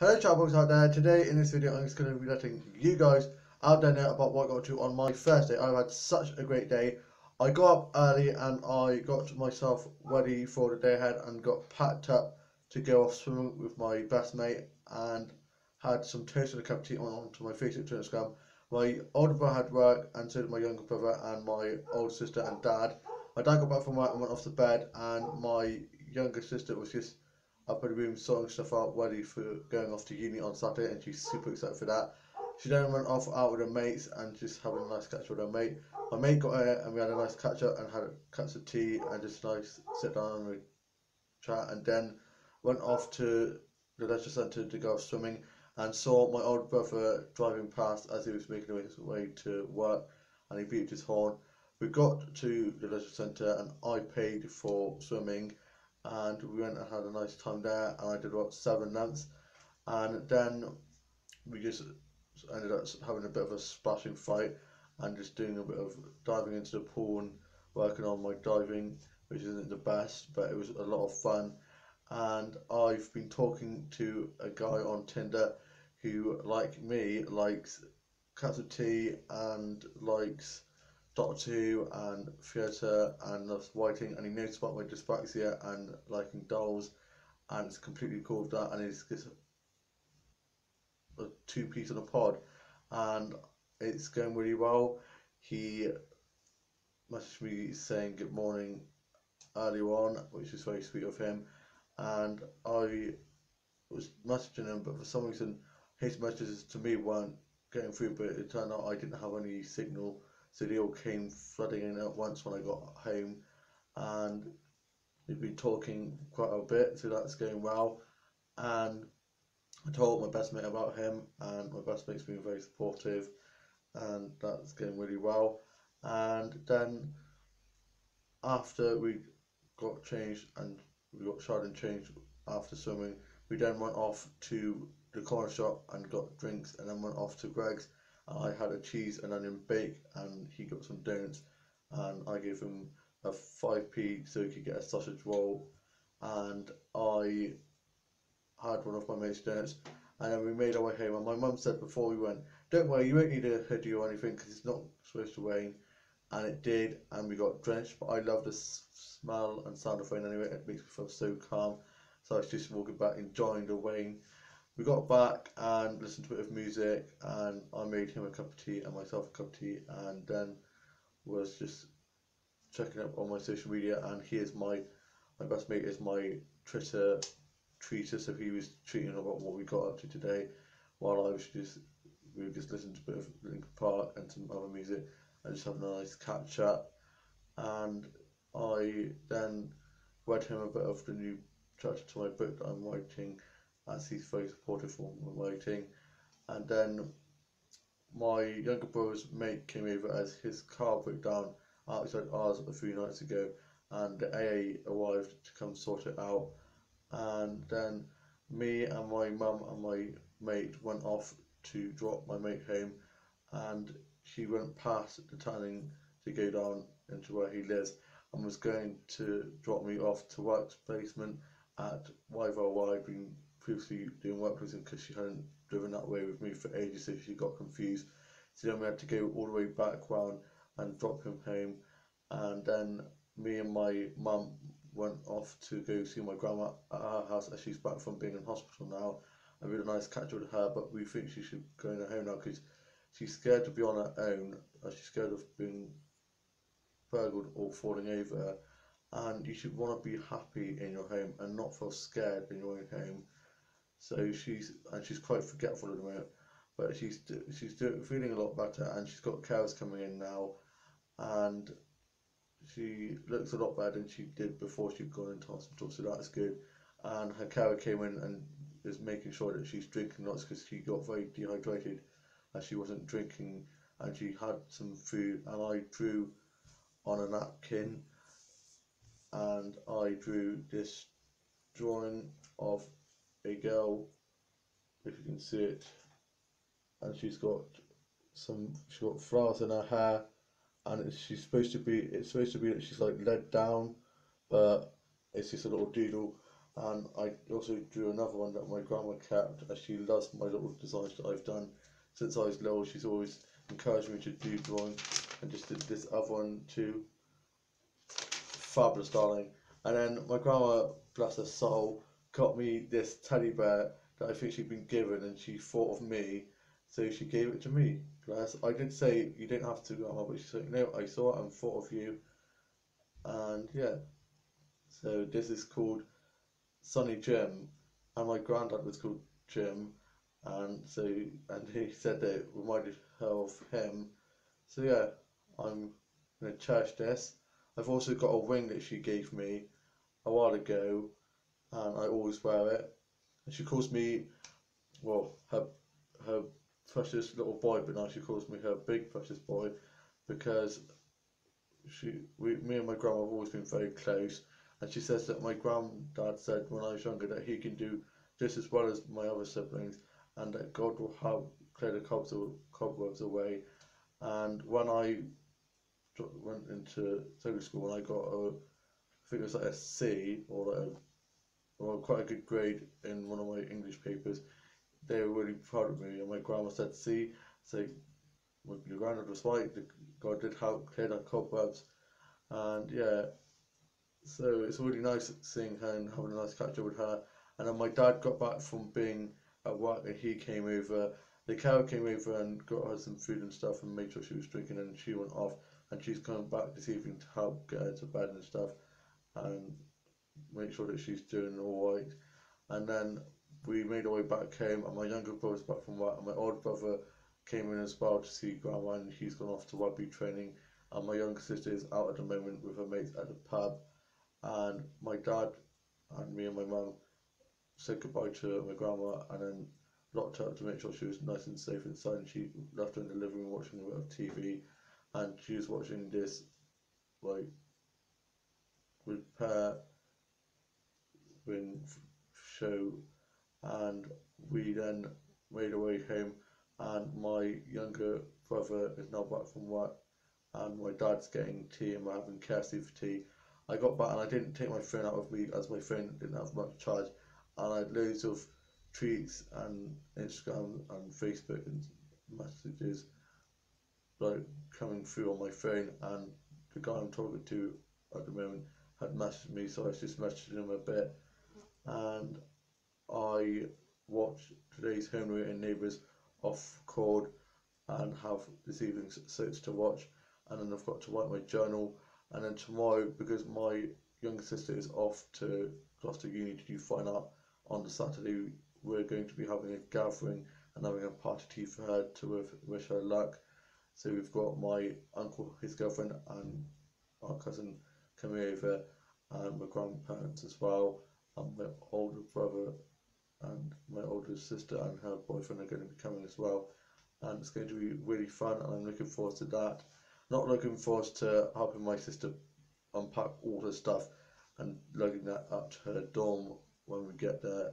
Hello chatbox out there. Today in this video I'm just going to be letting you guys out there know about what I got to on my first day. I've had such a great day. I got up early and I got myself ready for the day ahead and got packed up to go off swimming with my best mate and had some toast and a cup of tea onto my Facebook to Instagram. My older brother had work and so did my younger brother and my older sister and dad. My dad got back from work and went off to bed, and my younger sister was just up in the room sorting stuff out ready for going off to uni on Saturday, and she's super excited for that. She then went off out with her mates and just having a nice catch up with her mate. My mate got here and we had a nice catch up and had cups of tea and just nice sit down and chat, and then went off to the leisure centre to go swimming and saw my old brother driving past as he was making his way to work, and he beeped his horn. We got to the leisure centre and I paid for swimming, and we went and had a nice time there, and I did about 7 laps, and then we just ended up having a bit of a splashing fight and just doing a bit of diving into the pool and working on my diving, which isn't the best, but it was a lot of fun. And I've been talking to a guy on Tinder who, like me, likes cups of tea and likes Doctor Who and theatre and loves writing, and he knows about my dyspraxia and liking dolls, and it's completely cool with that, and he's just a two-piece on a pod, and it's going really well. He messaged me saying good morning earlier on, which is very sweet of him, and I was messaging him, but for some reason his messages to me weren't getting through, but it turned out I didn't have any signal, so they all came flooding in at once when I got home, and we've been talking quite a bit, so that's going well. And I told my best mate about him, and my best mate's been very supportive, and that's going really well. And then after we got changed and we got showered and changed after swimming, we then went off to the corner shop and got drinks, and then went off to Greg's. I had a cheese and onion bake, and he got some donuts, and I gave him a 5p so he could get a sausage roll, and I had one of my mate's donuts, and then we made our way home. And my mum said before we went, "Don't worry, you won't need a hoodie or anything because it's not supposed to rain." And it did, and we got drenched. But I love the smell and sound of rain anyway. It makes me feel so calm. So I was just walking back, enjoying the rain. We got back and listened to a bit of music, and I made him a cup of tea and myself a cup of tea, and then was just checking up on my social media. And he is my best mate is my Twitter treater, so he was tweeting about what we got up to today, while we were just listening to a bit of Linkin Park and some other music and just having a nice catch up. And I then read him a bit of the new chapter to my book that I'm writing, as he's very supportive for my writing. And then my younger brother's mate came over as his car broke down outside ours a few nights ago, and the AA arrived to come sort it out. And then me and my mum and my mate went off to drop my mate home, and she went past the turning to go down into where he lives, and was going to drop me off to works placement at Wyville, where I'd been previously doing work with him, because she hadn't driven that way with me for ages, so she got confused. So then we had to go all the way back round and drop him home, and then me and my mum went off to go see my grandma at her house, as she's back from being in hospital now, and we had a nice catch up with her, but we think she should go home now because she's scared to be on her own, she's scared of being burgled or falling over, and you should want to be happy in your home and not feel scared in your own home. So she's quite forgetful at the moment, but feeling a lot better, and she's got carers coming in now, and she looks a lot better than she did before she'd gone into hospital, so that's good. And her carer came in and is making sure that she's drinking lots, because she got very dehydrated as she wasn't drinking, and she had some food, and I drew on a napkin, and I drew this drawing of a girl, if you can see it, and she's got flowers in her hair, and it's supposed to be that she's like led down, but it's just a little doodle. And I also drew another one that my grandma kept, as she loves my little designs that I've done since I was little. She's always encouraged me to do drawing, and just did this other one too. Fabulous, darling. And then my grandma, bless her soul, got me this teddy bear that I think she'd been given, and she thought of me, so she gave it to me. Bless. I did say you didn't have to, grandma, but she said no. I saw it and thought of you, and yeah. So this is called Sonny Jim, and my granddad was called Jim, and he said that it reminded her of him. So yeah, I'm gonna cherish this. I've also got a ring that she gave me a while ago, and I always wear it. And she calls me, well, her precious little boy, but now she calls me her big precious boy, because me and my grandma have always been very close. And she says that my granddad said when I was younger that he can do just as well as my other siblings, and that God will help clear the cobwebs away. And when I went into secondary school and I got I think it was like a C, or quite a good grade in one of my English papers, they were really proud of me. And my grandma said, "See, so your granddad was right. God did help clear the cobwebs." And yeah, so it's really nice seeing her and having a nice catch up with her. And then my dad got back from being at work, and he came over. The cow came over and got her some food and stuff and made sure she was drinking, and she went off. And she's coming back this evening to help get her to bed and stuff, and make sure that she's doing all right. And then we made our way back home, and my younger brother's back from work, and my older brother came in as well to see grandma, and he's gone off to rugby training. And my younger sister is out at the moment with her mates at the pub, and my dad and me and my mum said goodbye to my grandma, and then locked her up to make sure she was nice and safe inside. And she left her in the living room watching a bit of TV, and she was watching this like repair wing show. And we then made our way home, and my younger brother is now back from work, and my dad's getting tea, and we're having KFC for tea. I got back and I didn't take my phone out with me, as my phone didn't have much charge, and I had loads of tweets and Instagram and Facebook and messages like coming through on my phone, and the guy I'm talking to at the moment had messaged me, so I just messaged him a bit. And I watched today's Home and Neighbours off record and have this evening's soaps to watch, and then I've got to write my journal. And then tomorrow, because my younger sister is off to Gloucester Uni to do fine art on the Saturday, we're going to be having a gathering and having a party tea for her to wish her luck. So we've got my uncle, his girlfriend, and our cousin coming over, and my grandparents as well, and my older brother and my older sister and her boyfriend are going to be coming as well. And it's going to be really fun, and I'm looking forward to that. Not looking forward to helping my sister unpack all her stuff and lugging that up to her dorm when we get there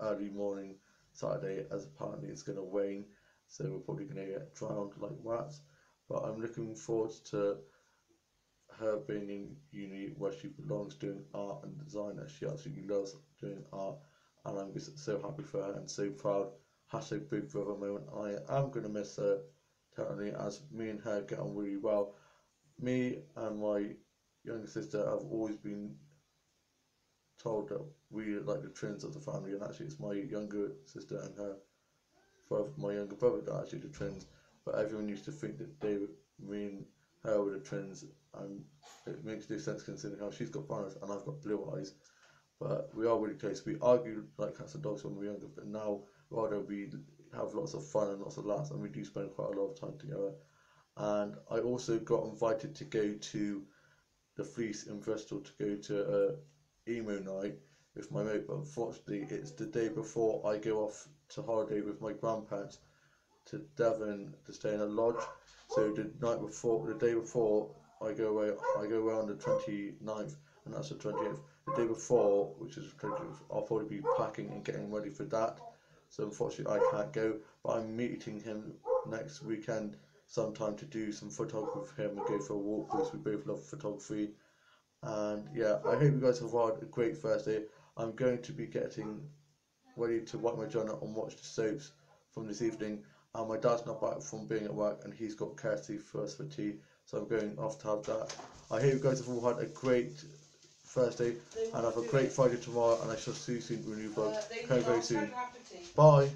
early morning Saturday, as apparently it's going to rain, so we're probably going to get drowned like rats. But I'm looking forward to her being in uni where she belongs, doing art and design, as she absolutely loves doing art, and I'm just so happy for her and so proud. Hashtag big brother moment. I am going to miss her terribly, as me and her get on really well. Me and my younger sister have always been told that we are like the twins of the family, and actually it's my younger sister and her brother, my younger brother, that are actually the twins. But everyone used to think that me and her were the twins, and it makes no sense considering how she's got brown eyes and I've got blue eyes. But we are really close. We argued like cats and dogs when we were younger, but now rather we have lots of fun and lots of laughs, and we do spend quite a lot of time together. And I also got invited to go to the Fleece in Bristol to go to a emo night with my mate, but unfortunately it's the day before I go off to holiday with my grandparents to Devon to stay in a lodge. So the day before I go away on the 29th, and that's the 20th. The day before, which is the 20th, I'll probably be packing and getting ready for that. So unfortunately I can't go, but I'm meeting him next weekend sometime to do some photography with him and go for a walk, because we both love photography. And yeah, I hope you guys have had a great Thursday. I'm going to be getting ready to wipe my journal and watch the soaps from this evening. And my dad's not back from being at work, and he's got KFC for us for tea, so I'm going off to have that. I hope you guys have all had a great Thursday and have a great Friday tomorrow, and I shall see you soon with a new vlog very, very soon. Bye.